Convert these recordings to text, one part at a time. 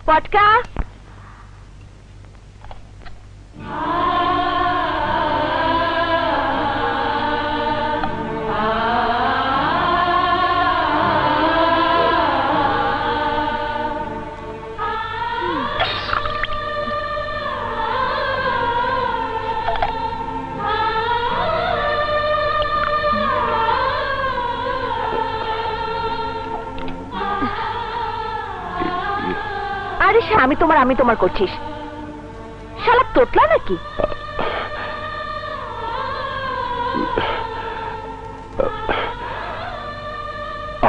পটকা, আরে আমি তোমার করছিস, শালা তোতলা নাকি?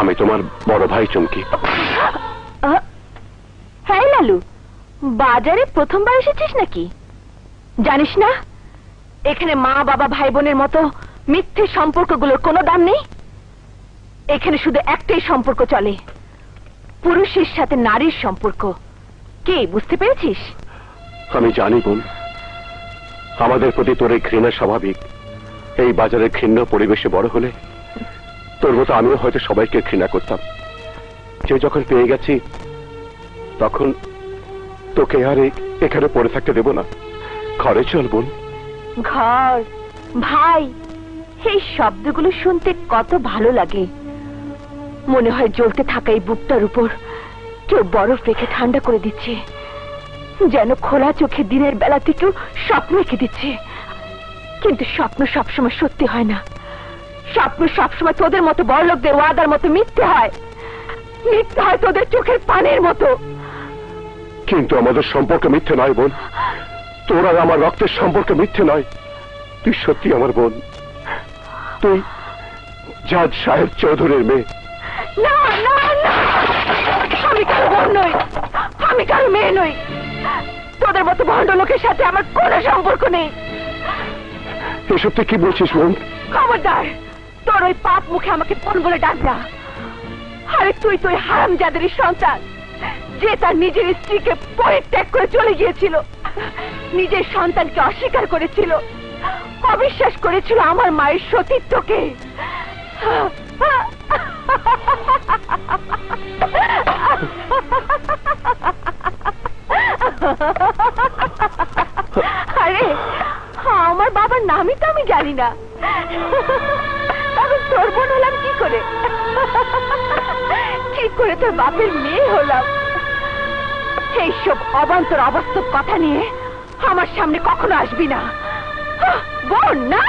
আমি তোমার বড় ভাই চুমকি। হ্যাঁ লালু, বাজারে প্রথমবার এসেছিস নাকি? জানিস না এখানে মা বাবা ভাই বোনের মতো মিথ্যে সম্পর্কগুলোর কোনো দাম নেই। এখানে শুধু একটাই সম্পর্ক চলে, পুরুষের সাথে নারীর সম্পর্ক। কি বুঝতে পেরেছিস? আমি জানি বোন, আমাদের প্রতি তোর এই ঘৃণা স্বাভাবিক। এই বাজারের ঘৃণ্য পরিবেশে বড় হলে তোর মতো আমিও হয়তো সবাইকে ঘৃণা করতাম। যে যখন পেয়ে গেছি তখন তোকে আর এখানে পড়ে থাকতে দেব না। ঘরে চল বোন। ঘর, ভাই, এই শব্দগুলো শুনতে কত ভালো লাগে। মনে হয় জ্বলতে থাকা এই বুকটার উপর কেউ বরফ রেখে ঠান্ডা করে দিচ্ছে, যেন খোলা চোখে দিনের বেলা থেকেও স্বপ্ন রেখে দিচ্ছে। কিন্তু স্বপ্ন সবসময় সত্যি হয় না। স্বপ্ন সবসময় তোদের মতো বড় লোকদের ওয়াদার মতো মিথ্যে হয়। মিথ্যে হয় তোদের চোখের পানির মতো। কিন্তু আমাদের সম্পর্ক মিথ্যে নয় বোন। তোর আর আমার রক্তের সম্পর্ক মিথ্যে নয়। তুই সত্যি আমার বোন। তুই জাজ সাহেব চৌধুরীর মেয়ে। না না না, আমি কারো বোন নই, আমি কারো মেয়ে নই। তোদের মতো ভণ্ড লোকের সাথে আমার কোনো সম্পর্ক নেই। এসব তুই কি বলছিস বোন? খবরদার, তোর ওই পাপ মুখে আমাকে বোন বলে ডাক না। আরে তুই হারামজাদের সন্তান, যে তার নিজের স্ত্রীকে পরিত্যাগ করে চলে গিয়েছিল, নিজের সন্তানকে অস্বীকার করেছিল, অবিশ্বাস করেছিল আমার মায়ের সতীত্বকে। আরে আমার বাবার নামই তো আমি জানি না, তখন তোর বোন হলাম কি করে? ঠিক করে তোর বাপের মেয়ে হলাম। এইসব অবান্তর অবাস্তব কথা নিয়ে আমার সামনে কখনো আসবি না। বোন না,